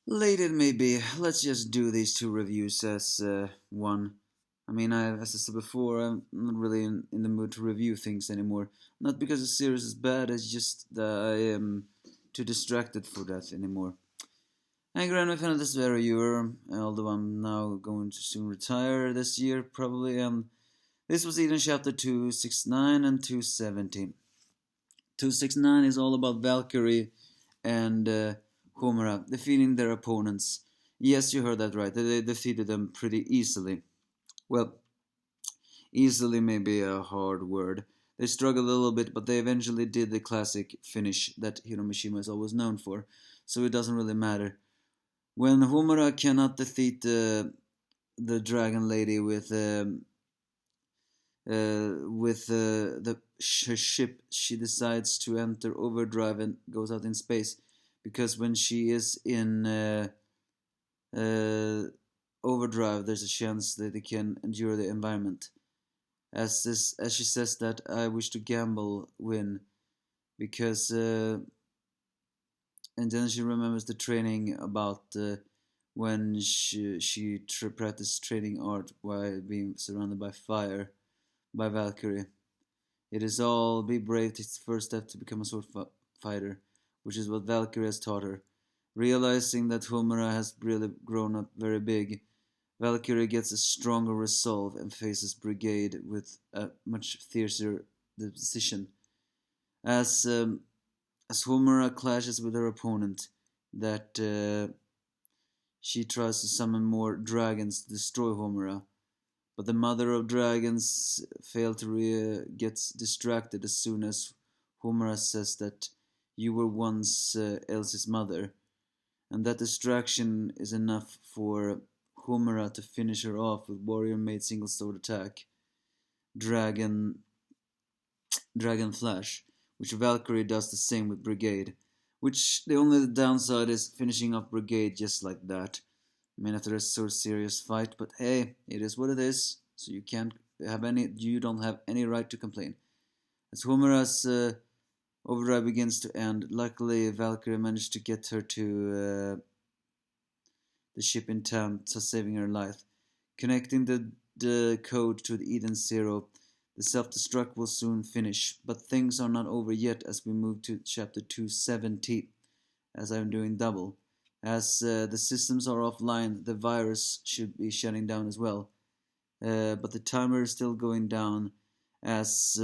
Late it may be. Let's just do these two reviews as one. As I said before, I'm not really in the mood to review things anymore. Not because the series is bad, it's just that I am too distracted for that anymore. I grant my fan of this reviewer, although I'm now going to soon retire this year, probably. This was Eden Chapter 269 and 270. 269 is all about Valkyrie and Homura defeating their opponents. Yes, you heard that right. They defeated them pretty easily. Well, easily may be a hard word. They struggled a little bit, but they eventually did the classic finish that Hiro Mishima is always known for, so it doesn't really matter. When Homura cannot defeat the Dragon Lady with her ship, she decides to enter overdrive and goes out in space, because when she is in uh, overdrive, there's a chance that they can endure the environment. As she says that, I wish to gamble win, because and then she remembers the training about when she practiced training art while being surrounded by fire by Valkyrie. It is all be brave takes the first step to become a sword fighter, which is what Valkyrie has taught her. Realizing that Homura has really grown up very big, Valkyrie gets a stronger resolve and faces Brigade with a much fiercer decision. As um, as Homura clashes with her opponent, that she tries to summon more dragons to destroy Homura, but the mother of dragons fails to gets distracted as soon as Homura says that you were once Elsie's mother, and that distraction is enough for Homura to finish her off with warrior made single sword attack, Dragon Dragon Flash, which Valkyrie does the same with Brigade. Which the only downside is finishing off Brigade just like that. After a so serious fight, but hey, it is what it is. So you don't have any right to complain. As Homura's overdrive begins to end, luckily Valkyrie managed to get her to the ship in time, thus saving her life. Connecting the code to the Eden Zero, the self-destruct will soon finish, but things are not over yet as we move to chapter 270, as I'm doing double. As the systems are offline, the virus should be shutting down as well. But the timer is still going down as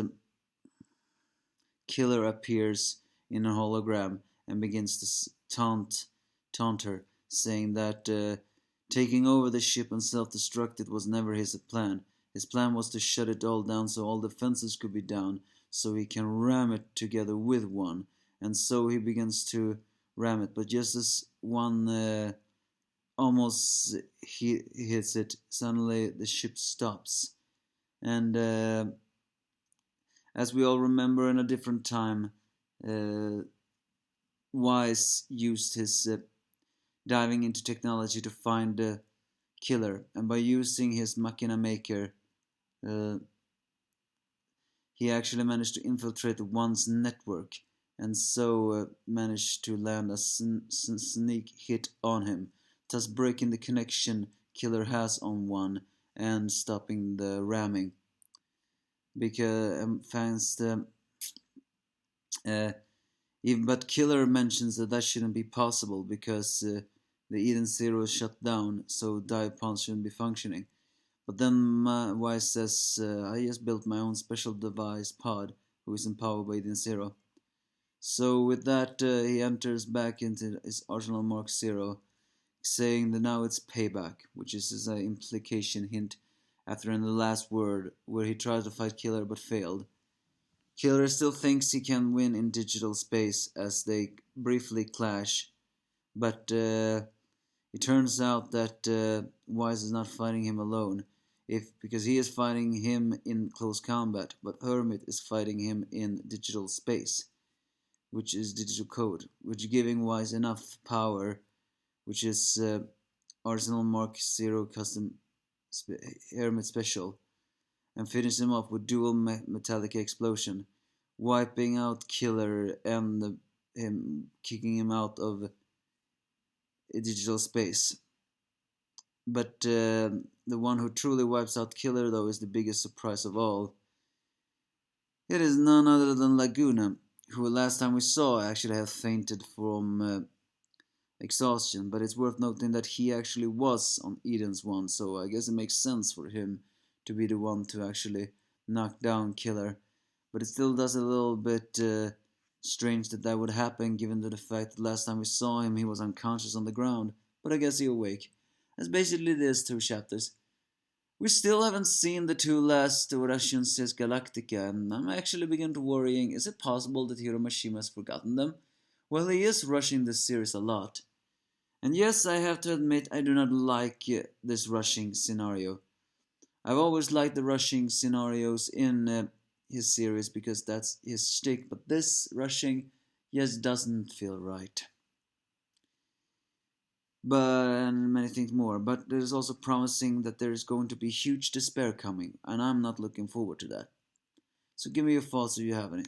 Killer appears in a hologram and begins to taunt her, saying that taking over the ship and self-destruct it was never his plan. His plan was to shut it all down so all defenses could be down, so he can ram it together with one. And so he begins to ram it, but just as one almost hits it, suddenly the ship stops. And as we all remember, in a different time, uh, Wise used his diving into technology to find the killer, and by using his machina maker, uh, he actually managed to infiltrate one's network, and so managed to land a sneak hit on him, thus breaking the connection Killer has on one and stopping the ramming. Because thanks to uh, even but Killer mentions that that shouldn't be possible because the Eden Zero is shut down, so dive pulse shouldn't be functioning. But then Wise says, I just built my own special device pod, who is empowered by Eden Zero. So with that, he enters back into his Arsenal Mark Zero, saying that now it's payback, which is an implication hint after in the last word, where he tried to fight Killer but failed. Killer still thinks he can win in digital space as they briefly clash, but it turns out that Wise is not fighting him alone, because he is fighting him in close combat, but Hermit is fighting him in digital space, which is digital code, which giving Wise enough power, which is Arsenal Mark Zero custom Hermit special, and finish him off with dual metallic explosion, wiping out Killer and him kicking him out of digital space. But the one who truly wipes out Killer, though, is the biggest surprise of all. It is none other than Laguna, who last time we saw actually had fainted from exhaustion, but it's worth noting that he actually was on Eden's one, so I guess it makes sense for him to be the one to actually knock down Killer. But it still does a little bit strange that that would happen, given the fact that last time we saw him he was unconscious on the ground, but I guess he awake. That's basically these two chapters. We still haven't seen the two last Russian says Galactica, and I'm actually beginning to worrying, is it possible that Hiro Mashima has forgotten them? Well, he is rushing this series a lot. And yes, I have to admit I do not like this rushing scenario. I've always liked the rushing scenarios in his series because that's his shtick, but this rushing just doesn't feel right. But and many things more. But it is also promising that there is going to be huge despair coming, and I'm not looking forward to that. So give me your thoughts if you have any.